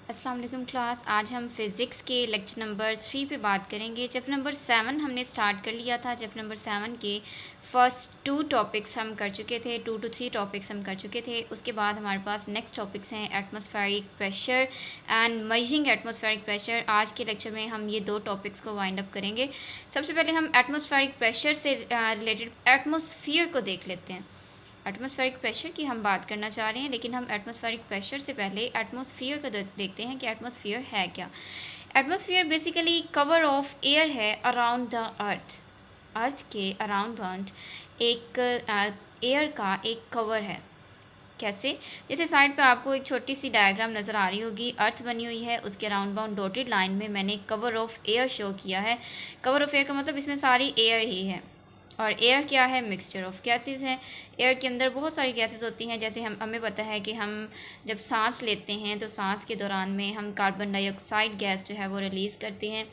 अस्सलाम वालेकुम क्लास। आज हम फ़िज़िक्स के लेक्चर नंबर 3 पे बात करेंगे। चैप्टर नंबर 7 हमने स्टार्ट कर लिया था। चैप्टर नंबर 7 के फर्स्ट 2 टॉपिक्स हम कर चुके थे, 2 to 3 टॉपिक्स हम कर चुके थे। उसके बाद हमारे पास नेक्स्ट टॉपिक्स हैं atmospheric pressure and measuring atmospheric pressure. आज के लेक्चर में हम ये 2 टॉपिक्स को वाइंड अप करेंगे। सबसे पहले हम एटमॉस्फेरिक प्रेशर से रिलेटेड एटमॉस्फेयर को देख लेते हैं। एटमॉस्फेरिक प्रेशर की हम बात करना चाह रहे हैं, लेकिन हम एटमॉस्फेरिक प्रेशर से पहले एटमॉस्फेयर को देखते हैं कि एटमॉस्फेयर है क्या। Atmosphere basically cover of air है अराउंड द अर्थ। अर्थ के अराउंड एक एयर का एक कवर है। कैसे? जैसे साइड पे आपको एक छोटी सी डायग्राम नज़र आ रही होगी। अर्थ बनी हुई है, उसके अराउंड बाउंड डॉटेड लाइन में मैंने कवर ऑफ एयर शो किया है। कवर ऑफ एयर का मतलब इसमें सारी एयर ही है। और एयर क्या है? मिक्सचर ऑफ गैसेस है। एयर के अंदर बहुत सारी गैसेस होती हैं। जैसे हमें पता है कि हम जब सांस लेते हैं तो सांस के दौरान में हम कार्बन डाइऑक्साइड गैस जो है वो रिलीज़ करते हैं।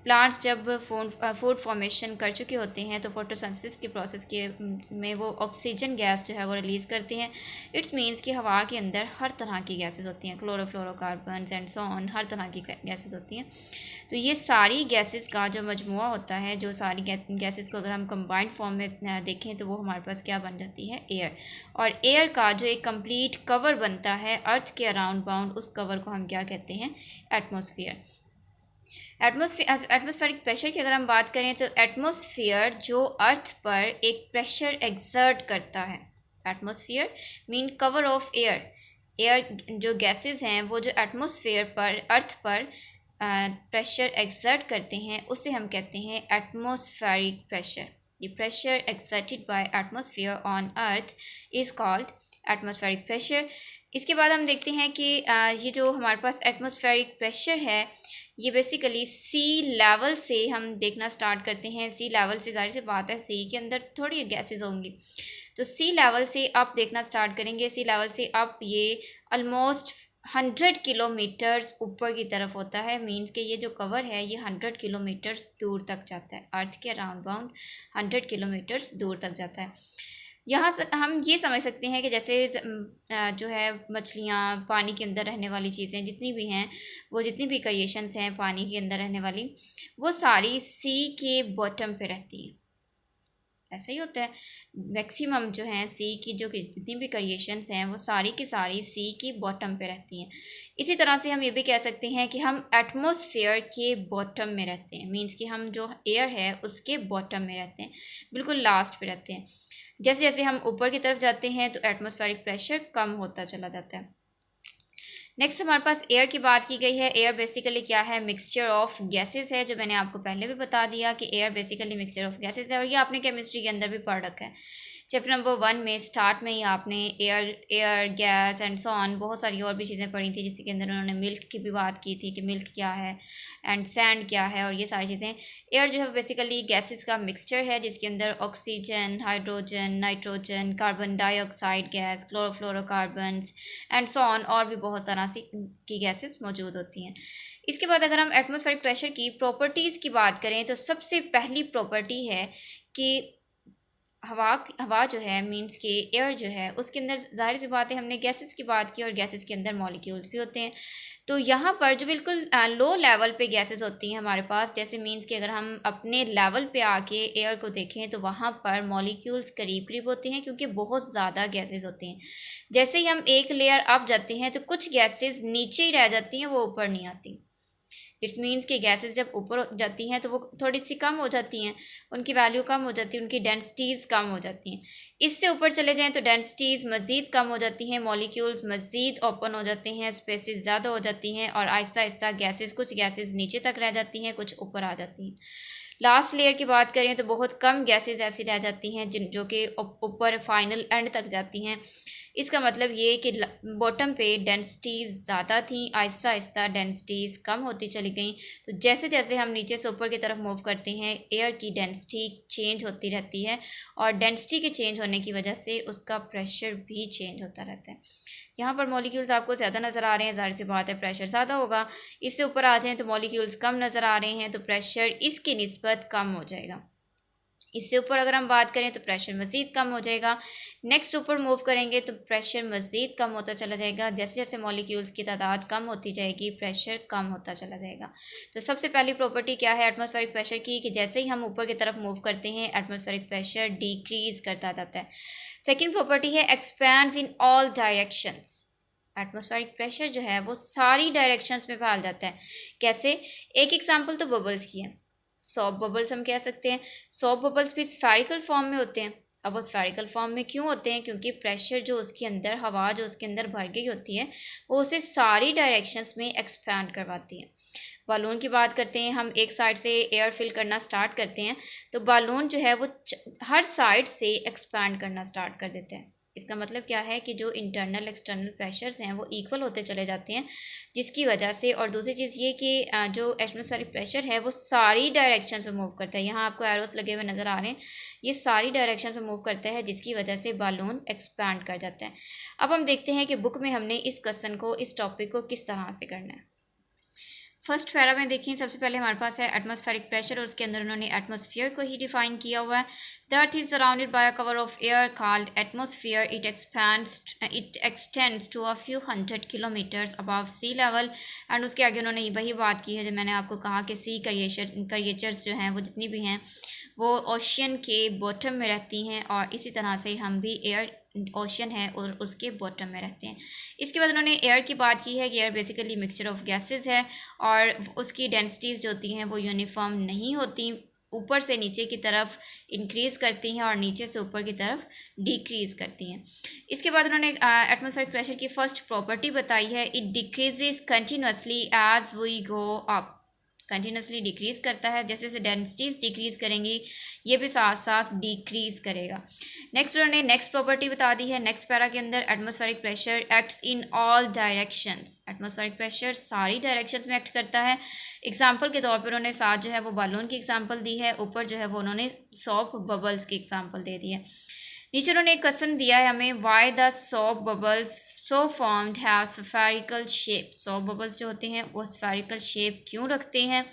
प्लांट्स जब फूड फॉर्मेशन कर चुके होते हैं तो फोटोसिंथेसिस के प्रोसेस के में वो ऑक्सीजन गैस जो है वो रिलीज़ करते हैं। इट्स मीन्स कि हवा के अंदर हर तरह की गैसेस होती हैं, क्लोरोफ्लोरोकार्बन एंड सो ऑन, हर तरह की गैसेस होती हैं। तो ये सारी गैसेस का जो मजमुआ होता है, जो सारी गैसेस को अगर हम कंबाइंड फॉर्म में देखें तो वो हमारे पास क्या बन जाती है? एयर। और एयर का जो एक कंप्लीट कवर बनता है अर्थ के अराउंड बाउंड, उस कवर को हम क्या कहते हैं? एटमॉस्फेयर। एटमॉस्फेरिक प्रेशर की अगर हम बात करें तो एटमॉस्फेयर जो अर्थ पर एक प्रेशर एक्सर्ट करता है। Atmosphere mean cover of air. Air जो गैसेस हैं वो जो एटमॉस्फेयर पर अर्थ पर प्रेशर एक्सर्ट करते हैं उसे हम कहते हैं atmospheric pressure. The pressure exerted by atmosphere on earth is called atmospheric pressure। इसके बाद हम देखते हैं कि ये जो हमारे पास एटमॉस्फेरिक प्रेशर है ये बेसिकली सी लेवल से हम देखना स्टार्ट करते हैं। सी लेवल से ज़ाहिर सी बात है सी के अंदर थोड़ी गैसेस होंगी, तो सी लेवल से अप देखना स्टार्ट करेंगे। सी लेवल से अप ये ऑलमोस्ट 100 किलोमीटर्स ऊपर की तरफ होता है। मीन्स कि ये जो कवर है ये 100 किलोमीटर्स दूर तक जाता है। अर्थ के अराउंड बाउंड 100 किलोमीटर्स दूर तक जाता है। यहाँ से हम ये समझ सकते हैं कि जैसे जो है मछलियाँ, पानी के अंदर रहने वाली चीज़ें जितनी भी हैं, वो जितनी भी क्रिएशंस हैं पानी के अंदर रहने वाली, वो सारी सी के बॉटम पे रहती हैं। ऐसा ही होता है। मैक्सिमम जो है सी की जो जितनी भी क्रिएशंस हैं वो सारी की सारी सी की बॉटम पे रहती हैं। इसी तरह से हम ये भी कह सकते हैं कि हम एटमॉस्फेयर के बॉटम में रहते हैं। मींस कि हम जो एयर है उसके बॉटम में रहते हैं, बिल्कुल लास्ट पे रहते हैं। जैसे जैसे हम ऊपर की तरफ जाते हैं तो एटमॉस्फेरिक प्रेशर कम होता चला जाता है। नेक्स्ट हमारे पास एयर की बात की गई है। एयर बेसिकली क्या है? मिक्सचर ऑफ गैसेस है, जो मैंने आपको पहले भी बता दिया कि air basically mixture of gases है। और ये आपने केमिस्ट्री के अंदर भी पढ़ रखा है। चैप्टर नंबर 1 में स्टार्ट में ही आपने air gas and so on बहुत सारी और भी चीज़ें पढ़ी थी, जिसके अंदर उन्होंने मिल्क की भी बात की थी कि मिल्क क्या है एंड सैंड क्या है और ये सारी चीज़ें। एयर जो है बेसिकली गैसेस का मिक्सचर है, जिसके अंदर oxygen, hydrogen, nitrogen, carbon dioxide gas, chlorofluorocarbons and so on और भी बहुत तरह से की गैसेस मौजूद होती हैं। इसके बाद अगर हम एटमॉस्फेरिक प्रेशर की प्रॉपर्टीज़ की बात करें तो सबसे पहली प्रॉपर्टी है कि हवा जो है मींस के एयर जो है उसके अंदर ज़ाहिर सी बात है हमने गैसेस की बात की और गैसेस के अंदर मॉलिक्यूल्स भी होते हैं। तो यहाँ पर जो बिल्कुल लो लेवल पे गैसेस होती हैं हमारे पास, जैसे मींस कि अगर हम अपने लेवल पे आके एयर को देखें तो वहाँ पर मॉलिक्यूल्स करीब करीब होते हैं, क्योंकि बहुत ज़्यादा गैसेस होती हैं। जैसे ही हम एक लेयर अप जाते हैं तो कुछ गैसेस नीचे ही रह जाती हैं, वो ऊपर नहीं आती। इट्स मीन्स कि गैसेस जब ऊपर जाती हैं तो वो थोड़ी सी कम हो जाती हैं, उनकी वैल्यू कम हो जाती है, उनकी डेंसिटीज़ कम हो जाती हैं। इससे ऊपर चले जाएं तो डेंसिटीज़ मज़ीद कम हो जाती हैं, मॉलिक्यूल्स मज़ीद ओपन हो जाते हैं, स्पेसेस ज़्यादा हो जाती हैं और आहिस्ता आहिस्ता गैसेस, कुछ गैसेस नीचे तक रह जाती हैं, कुछ ऊपर आ जाती हैं। लास्ट लेयर की बात करें तो बहुत कम गैसेस ऐसी रह जाती हैं जो कि ऊपर फाइनल एंड तक जाती हैं। इसका मतलब ये कि बॉटम पे डेंसिटीज़ ज़्यादा थी, आहिस्ता आहिस्ता डेंसिटीज़ कम होती चली गई। तो जैसे जैसे हम नीचे से ऊपर की तरफ मूव करते हैं एयर की डेंसिटी चेंज होती रहती है और डेंसिटी के चेंज होने की वजह से उसका प्रेशर भी चेंज होता रहता है। यहाँ पर मॉलिक्यूल्स आपको ज़्यादा नज़र आ रहे हैं, ज़ाहिर सी बात है प्रेशर ज़्यादा होगा। इससे ऊपर आ जाएँ तो मॉलिक्यूल्स कम नज़र आ रहे हैं तो प्रेशर इसकी निस्बत कम हो जाएगा। इससे ऊपर अगर हम बात करें तो प्रेशर मज़ीद कम हो जाएगा। नेक्स्ट ऊपर मूव करेंगे तो प्रेशर मज़ीद कम होता चला जाएगा। जैसे जैसे मॉलिक्यूल्स की तादाद कम होती जाएगी प्रेशर कम होता चला जाएगा। तो सबसे पहली प्रॉपर्टी क्या है एटमॉस्फेरिक प्रेशर की, कि जैसे ही हम ऊपर की तरफ मूव करते हैं एटमॉस्फेरिक प्रेशर डिक्रीज करता जाता है। सेकेंड प्रॉपर्टी है एक्सपैंड्स इन ऑल डायरेक्शंस। एटमॉस्फेरिक प्रेशर जो है वो सारी डायरेक्शंस में फैल जाता है। कैसे? एक एग्जांपल तो बबल्स की है। सॉप बबल्स हम कह सकते हैं। सॉप बबल्स भी स्फेरिकल फॉर्म में होते हैं। अब वो स्फेरिकल फॉर्म में क्यों होते हैं? क्योंकि प्रेशर जो उसके अंदर, हवा जो उसके अंदर भर गई होती है वो उसे सारी डायरेक्शंस में एक्सपैंड करवाती है। बालून की बात करते हैं, हम एक साइड से एयर फिल करना स्टार्ट करते हैं तो बालून जो है वो हर साइड से एक्सपैंड करना स्टार्ट कर देते हैं। इसका मतलब क्या है कि जो इंटरनल एक्सटर्नल प्रेशर्स हैं वो इक्वल होते चले जाते हैं, जिसकी वजह से, और दूसरी चीज़ ये कि जो एटमॉस्फेरिक प्रेशर है वो सारी डायरेक्शन में मूव करता है। यहाँ आपको एरोस लगे हुए नज़र आ रहे हैं, ये सारी डायरेक्शन में मूव करता है जिसकी वजह से बालून एक्सपैंड कर जाता है। अब हम देखते हैं कि बुक में हमने इस क्वेश्चन को, इस टॉपिक को किस तरह से करना है। फर्स्ट पैरा में देखिए, सबसे पहले हमारे पास है एटमॉस्फेरिक प्रेशर और उसके अंदर उन्होंने एटमॉस्फेयर को ही डिफाइन किया हुआ है। The earth is surrounded by a cover of air called atmosphere. It extends to a few hundred kilometres above sea level. And उसके आगे उन्होंने वही बात की है जो मैंने आपको कहा कि सी क्रिएचर्स जो हैं वो जितनी भी हैं वो ओशियन के बॉटम में रहती हैं, और इसी तरह से हम भी एयर ओशन है और उसके बॉटम में रहते हैं। इसके बाद उन्होंने एयर की बात की है कि air basically mixture of gases है और उसकी डेंसिटीज़ जो होती हैं वो यूनिफॉर्म नहीं होती, ऊपर से नीचे की तरफ इंक्रीज़ करती हैं और नीचे से ऊपर की तरफ डिक्रीज़ करती हैं। इसके बाद उन्होंने एटमॉस्फेरिक प्रेशर की फर्स्ट प्रॉपर्टी बताई है, it decreases continuously as we go up. Continuously decrease करता है, जैसे जैसे डेंसिटीज़ डिक्रीज़ करेंगी ये भी साथ साथ डिक्रीज़ करेगा। नेक्स्ट उन्होंने नेक्स्ट प्रॉपर्टी बता दी है नेक्स्ट पैरा के अंदर, atmospheric pressure acts in all directions. Atmospheric pressure सारी डायरेक्शंस में एक्ट करता है। एग्जांपल के तौर पर उन्होंने साथ जो है वो बालून की एग्जांपल दी है, ऊपर जो है वो उन्होंने सॉप बबल्स की एग्जांपल दे दी है। नीचे उन्होंने एक क्वेश्चन दिया है हमें, why the soap bubbles so formed have spherical shape. Shop bubbles जो होते हैं वो स्फेरिकल शेप क्यों रखते हैं?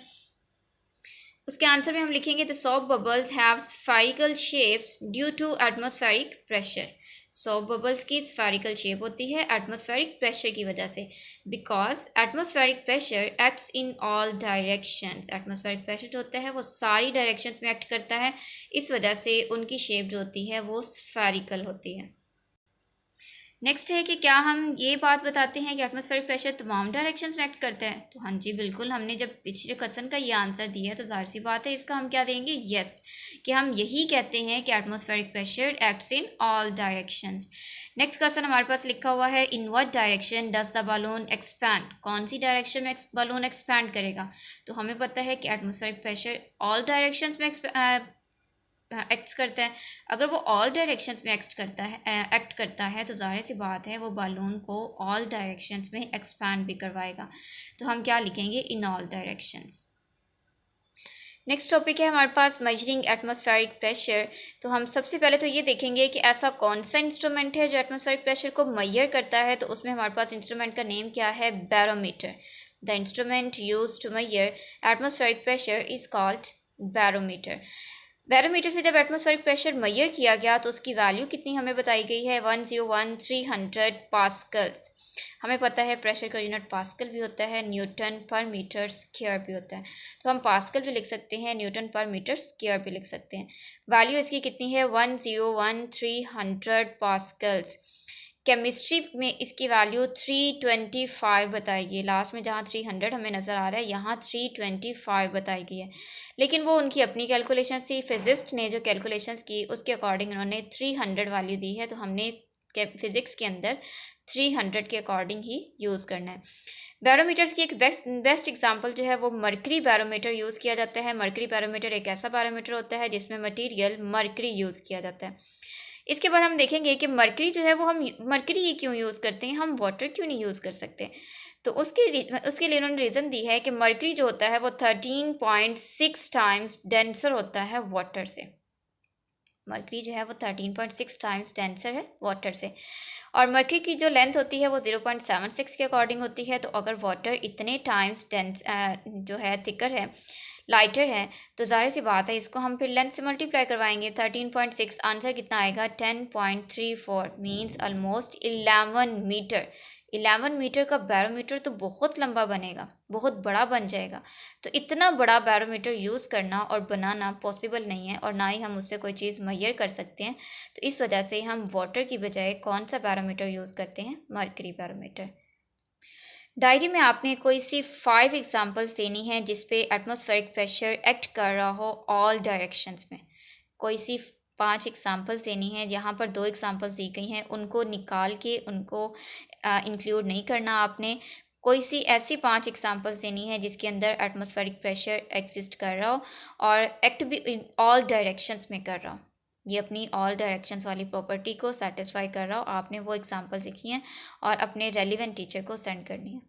उसके आंसर में हम लिखेंगे the soap bubbles have spherical shapes due to atmospheric pressure. Soap bubbles की स्फेरिकल शेप होती है एटमॉस्फेरिक प्रेशर की वजह से, because atmospheric pressure acts in all directions. Atmospheric pressure जो होता है वो सारी डायरेक्शंस में एक्ट करता है, इस वजह से उनकी शेप जो होती है वो स्फेरिकल होती है। नेक्स्ट है कि क्या हम ये बात बताते हैं कि एटमॉस्फेरिक प्रेशर तमाम डायरेक्शंस में एक्ट करता है? तो हाँ जी बिल्कुल, हमने जब पिछले क्वेश्चन का ये आंसर दिया है तो जाहिर सी बात है इसका हम क्या देंगे, यस, कि हम यही कहते हैं कि atmospheric pressure acts in all directions. Next question हमारे पास लिखा हुआ है, in what direction does the balloon expand. कौन सी डायरेक्शन में बालून एक्सपैंड करेगा? तो हमें पता है कि एटमॉस्फेरिक प्रेशर ऑल डायरेक्शंस में एक्ट करता है। अगर वो ऑल डायरेक्शंस में एक्ट करता है तो ज़ाहिर सी बात है वो बालून को ऑल डायरेक्शंस में एक्सपैंड भी करवाएगा। तो हम क्या लिखेंगे, इन ऑल डायरेक्शंस। नेक्स्ट टॉपिक है हमारे पास मेजरिंग एटमॉस्फेरिक प्रेशर। तो हम सबसे पहले तो ये देखेंगे कि ऐसा कौन सा इंस्ट्रूमेंट है जो एटमॉस्फेरिक प्रेशर को मेजर करता है। तो उसमें हमारे पास इंस्ट्रूमेंट का नेम क्या है, barometer. The instrument use to measure atmospheric pressure is called barometer. Barometer से जब एटमॉस्फेरिक प्रेशर मेजर किया गया तो उसकी वैल्यू कितनी हमें बताई गई है, 101300 पास्कल्स। हमें पता है प्रेशर का यूनिट पास्कल भी होता है, न्यूटन पर मीटर स्क्वायर भी होता है। तो हम पास्कल भी लिख सकते हैं, न्यूटन पर मीटर स्क्वायर भी लिख सकते हैं। वैल्यू इसकी कितनी है, 101300 पास्कल्स। केमिस्ट्री में इसकी वैल्यू 325 बताई गई है। लास्ट में जहाँ 300 हमें नज़र आ रहा है यहाँ 325 बताई गई है, लेकिन वो उनकी अपनी कैलकुलेशन थी। फिजिस्ट ने जो कैलकुलेशंस की उसके अकॉर्डिंग उन्होंने 300 वैल्यू दी है, तो हमने फिज़िक्स के अंदर 300 के अकॉर्डिंग ही यूज़ करना है। बैरोमीटर्स की एक बेस्ट एग्जांपल जो है वो मरकरी बैरोमीटर यूज़ किया जाता है। मरकरी बैरोमीटर एक ऐसा बैरोमीटर होता है जिसमें मटीरियल मरकरी यूज़ किया जाता है। इसके बाद हम देखेंगे कि मरकरी जो है वो हम मरकरी ही क्यों यूज़ करते हैं, हम वाटर क्यों नहीं यूज़ कर सकते। तो उसके लिए उन्होंने रीज़न दी है कि मरकरी जो होता है वो 13.6 टाइम्स डेंसर होता है वाटर से। मरकरी जो है वो 13.6 टाइम्स डेंसर है वाटर से। और मरकरी की जो लेंथ होती है वो 0.76 के अकॉर्डिंग होती है। तो अगर वाटर इतने टाइम्स डेंस जो है थिकर है, लाइटर है, तो ज़ाहिर सी बात है इसको हम फिर लेंथ से मल्टीप्लाई करवाएंगे। 13.6 आंसर कितना आएगा 10.34 मीन्स ऑलमोस्ट 11 मीटर। 11 मीटर का बैरोमीटर तो बहुत लंबा बनेगा, बहुत बड़ा बन जाएगा। तो इतना बड़ा बैरोमीटर यूज़ करना और बनाना पॉसिबल नहीं है, और ना ही हम उससे कोई चीज़ मेजर कर सकते हैं। तो इस वजह से हम वाटर की बजाय कौन सा बैरोमीटर यूज़ करते हैं, मरकरी बैरोमीटर। डायरी में आपने कोई सी 5 एग्जांपल्स देनी है जिस पे एटमॉस्फेरिक प्रेशर एक्ट कर रहा हो ऑल डायरेक्शंस में। कोई सी 5 एग्जांपल्स देनी है, जहाँ पर 2 एग्जांपल्स दी गई हैं उनको निकाल के उनको इंक्लूड नहीं करना आपने। कोई सी ऐसी 5 एग्जांपल्स देनी है जिसके अंदर एटमॉस्फेरिक प्रेशर एग्जिस्ट कर रहा हो और एक्ट भी इन ऑल डायरेक्शंस में कर रहा हो, ये अपनी ऑल डायरेक्शंस वाली प्रॉपर्टी को सेटिस्फाई कर रहा हो। आपने वो एग्जांपल्स लिखी हैं और अपने रेलिवेंट टीचर को सेंड करनी है।